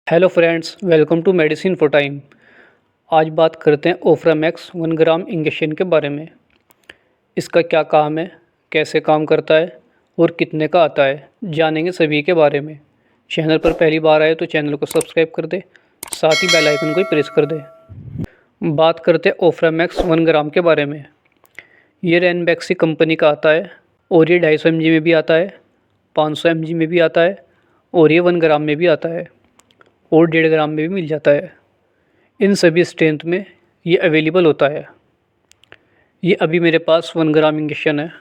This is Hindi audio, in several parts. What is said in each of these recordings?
Hello friends, welcome to medicine for time. आज बात करते हैं ओफ्रामैक्स 1 ग्राम इंजेक्शन के बारे में। इसका क्या काम है, कैसे काम करता है और कितने का आता है, जानेंगे सभी के बारे में। चैनल पर पहली बार आए तो चैनल को सब्सक्राइब कर दे, साथ ही बेल आइकन को प्रेस कर दे। बात करते हैं ओफ्रामैक्स 1 ग्राम के बारे में। ये रैनबैक्सी कंपनी का आता है और ये 250 mg में भी आता है, 500 mg में भी आता है और ये 1 ग्राम में भी आता है और 1.5 ग्राम में भी मिल जाता है। इन सभी स्ट्रेंथ में ये अवेलेबल होता है। ये अभी मेरे पास 1 ग्राम इंजेक्शन है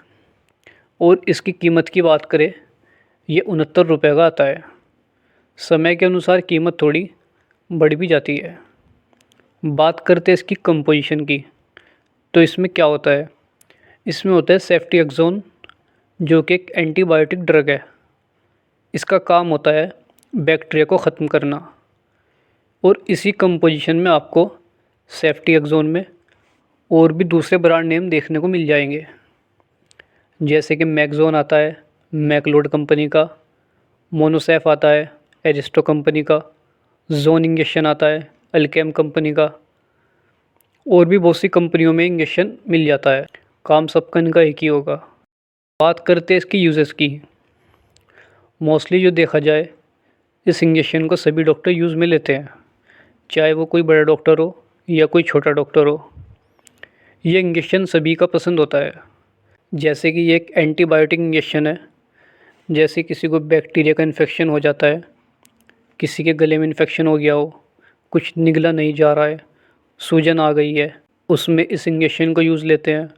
और इसकी कीमत की बात करें, ये 69 रुपये का आता है। समय के अनुसार कीमत थोड़ी बढ़ भी जाती है। बात करते हैं इसकी कंपोजिशन की, तो इसमें क्या होता है। इसमें होता है सेफ्टिएक्सोन, जो कि एक एंटीबायोटिक ड्रग है। इसका काम होता है बैक्टीरिया को ख़त्म करना। और इसी कंपोजिशन में आपको सेफ्टिएक्सोन में और भी दूसरे ब्रांड नेम देखने को मिल जाएंगे, जैसे कि मैक्सोन आता है मैकलोड कंपनी का, मोनोसेफ आता है एरिस्टो कंपनी का, जोन इंजेक्शन आता है अल्केम कंपनी का, और भी बहुत सी कंपनियों में इंजेक्शन मिल जाता है। काम सबका इनका एक ही होगा। बात करते हैं इसकी यूजेस की। मोस्टली जो देखा जाए, इस इंजेक्शन को सभी डॉक्टर यूज़ में लेते हैं, चाहे वो कोई बड़ा डॉक्टर हो या कोई छोटा डॉक्टर हो। ये इंजेक्शन सभी का पसंद होता है। जैसे कि ये एक एंटीबायोटिक इंजेक्शन है। जैसे किसी को बैक्टीरिया का इन्फेक्शन हो जाता है, किसी के गले में इन्फेक्शन हो गया हो, कुछ निगला नहीं जा रहा है, सूजन आ गई है, उसमें इस इंजेक्शन को यूज़ लेते हैं।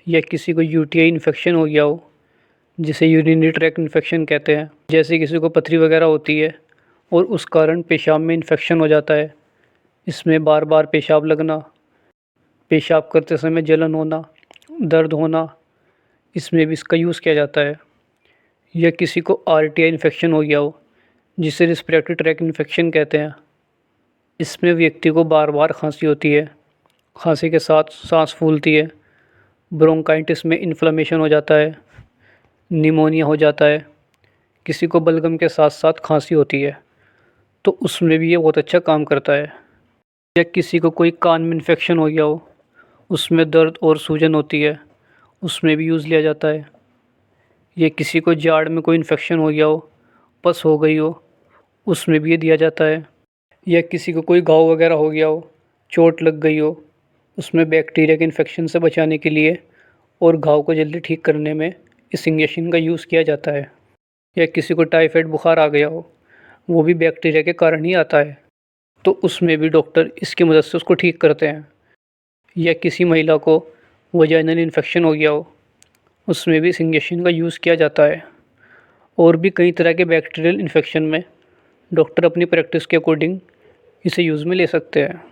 या किसी को यूटीआई इन्फेक्शन हो गया हो, जिसे यूरिनरी ट्रैक्ट इन्फेक्शन कहते हैं। जैसे किसी को पथरी वगैरह होती है और उस कारण पेशाब में इन्फेक्शन हो जाता है, इसमें बार बार पेशाब लगना, पेशाब करते समय जलन होना, दर्द होना, इसमें भी इसका यूज़ किया जाता है। या किसी को आरटीआई इन्फेक्शन हो गया हो, जिसे रिस्पिरेटरी ट्रैक्ट इन्फेक्शन कहते हैं, इसमें व्यक्ति को बार बार खांसी होती है, खांसी के साथ सांस फूलती है, ब्रोंकाइटिस में इन्फ्लेमेशन हो जाता है, निमोनिया हो जाता है, किसी को बलगम के साथ साथ खांसी होती है, तो उसमें भी ये बहुत अच्छा काम करता है। या किसी को कोई कान में इन्फेक्शन हो गया हो, उसमें दर्द और सूजन होती है, उसमें भी यूज़ लिया जाता है। या किसी को जाड़ में कोई इन्फेक्शन हो गया हो, पस हो गई हो, उसमें भी ये दिया जाता है। या किसी को कोई घाव वगैरह हो गया हो, चोट लग गई हो, उसमें बैक्टीरिया के इन्फेक्शन से बचाने के लिए और घाव को जल्दी ठीक करने में इस इंजेक्शन का यूज़ किया जाता है। या किसी को टाइफाइड बुखार आ गया हो, वो भी बैक्टीरिया के कारण ही आता है, तो उसमें भी डॉक्टर इसकी मदद से उसको ठीक करते हैं। या किसी महिला को वजाइनल इन्फेक्शन हो गया हो, उसमें भी इस इंजेक्शन का यूज़ किया जाता है। और भी कई तरह के बैक्टीरियल इन्फेक्शन में डॉक्टर अपनी प्रैक्टिस के अकॉर्डिंग इसे यूज़ में ले सकते हैं,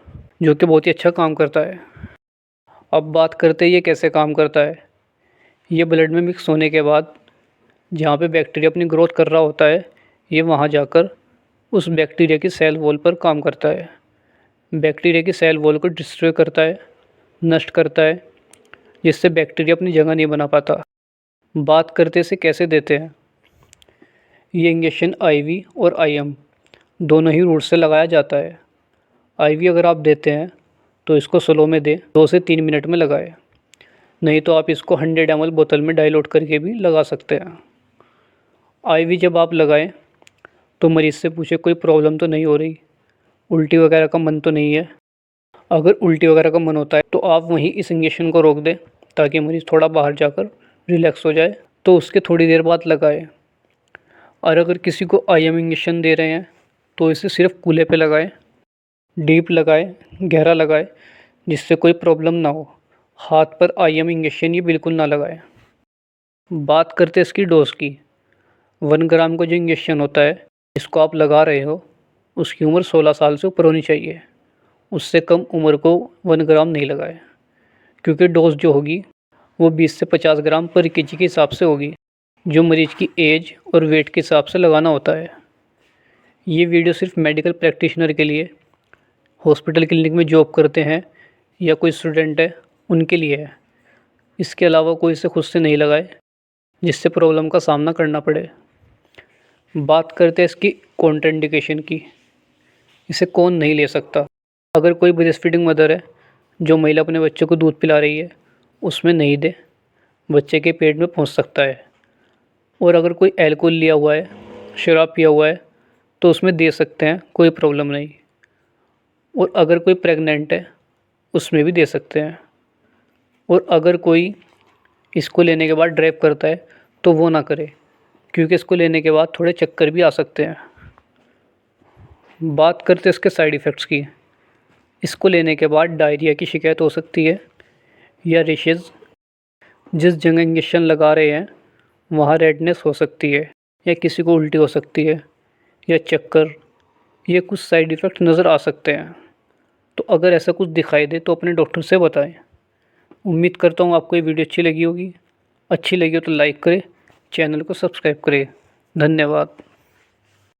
जो कि बहुत ही अच्छा काम करता है। अब बात करते हैं ये कैसे काम करता है। ये ब्लड में मिक्स होने के बाद जहाँ पे बैक्टीरिया अपनी ग्रोथ कर रहा होता है, ये वहाँ जाकर उस बैक्टीरिया की सेल वॉल पर काम करता है। बैक्टीरिया की सेल वॉल को डिस्ट्रॉय करता है, नष्ट करता है, जिससे बैक्टीरिया अपनी जगह नहीं बना पाता। बात करते इसे कैसे देते हैं। ये इंजेक्शन आईवी और आईएम दोनों ही रूट से लगाया जाता है। आईवी अगर आप देते हैं तो इसको स्लो में दें, 2 से 3 मिनट में लगाएं। नहीं तो आप इसको 100 ml बोतल में डाइल्यूट करके भी लगा सकते हैं। आईवी जब आप लगाएं तो मरीज़ से पूछे कोई प्रॉब्लम तो नहीं हो रही, उल्टी वगैरह का मन तो नहीं है। अगर उल्टी वगैरह का मन होता है तो आप वहीं इस इंजेक्शन को रोक दें, ताकि मरीज़ थोड़ा बाहर जाकर रिलैक्स हो जाए, तो उसके थोड़ी देर बाद लगाएं। और अगर किसी को आईएम इंजेक्शन दे रहे हैं तो इसे सिर्फ कूल्हे पे लगाएं, डीप लगाएं, गहरा लगाएं, जिससे कोई प्रॉब्लम ना हो। हाथ पर आईएम इंजेक्शन ये बिल्कुल ना लगाएं। बात करते हैं इसकी डोज की। 1 ग्राम का जो इंजेक्शन होता है, इसको आप लगा रहे हो, उसकी उम्र 16 साल से ऊपर होनी चाहिए। उससे कम उम्र को 1 ग्राम नहीं लगाएं, क्योंकि डोज जो होगी वो 20 से 50 ग्राम पर केजी के हिसाब से होगी, जो मरीज़ की एज और वेट के हिसाब से लगाना होता है। ये वीडियो सिर्फ मेडिकल प्रैक्टिशनर के लिए, हॉस्पिटल क्लिनिक में जॉब करते हैं या कोई स्टूडेंट है, उनके लिए है। इसके अलावा कोई इसे खुद से नहीं लगाए, जिससे प्रॉब्लम का सामना करना पड़े। बात करते हैं इसकी कॉन्ट्राइंडिकेशन की। इसे कौन नहीं ले सकता। अगर कोई ब्रेस्ट फीडिंग मदर है जो महिला अपने बच्चे को दूध पिला रही है, उसमें नहीं दे, बच्चे के पेट में पहुंच सकता है। और अगर कोई अल्कोहल लिया हुआ है, शराब पिया हुआ है, तो उसमें दे सकते हैं, कोई प्रॉब्लम नहीं। और अगर कोई प्रेग्नेंट है उसमें भी दे सकते हैं। और अगर कोई इसको लेने के बाद ड्राइव करता है तो वो ना करे, क्योंकि इसको लेने के बाद थोड़े चक्कर भी आ सकते हैं। बात करते हैं इसके साइड इफ़ेक्ट्स की। इसको लेने के बाद डायरिया की शिकायत हो सकती है, या रेशेज़, जिस जगह इंजेक्शन लगा रहे हैं वहाँ रेडनेस हो सकती है, या किसी को उल्टी हो सकती है, या चक्कर, ये कुछ साइड इफ़ेक्ट नज़र आ सकते हैं। तो अगर ऐसा कुछ दिखाई दे तो अपने डॉक्टर से बताएं। उम्मीद करता हूँ आपको ये वीडियो अच्छी लगी होगी। अच्छी लगी हो तो लाइक करें, चैनल को सब्सक्राइब करें। धन्यवाद।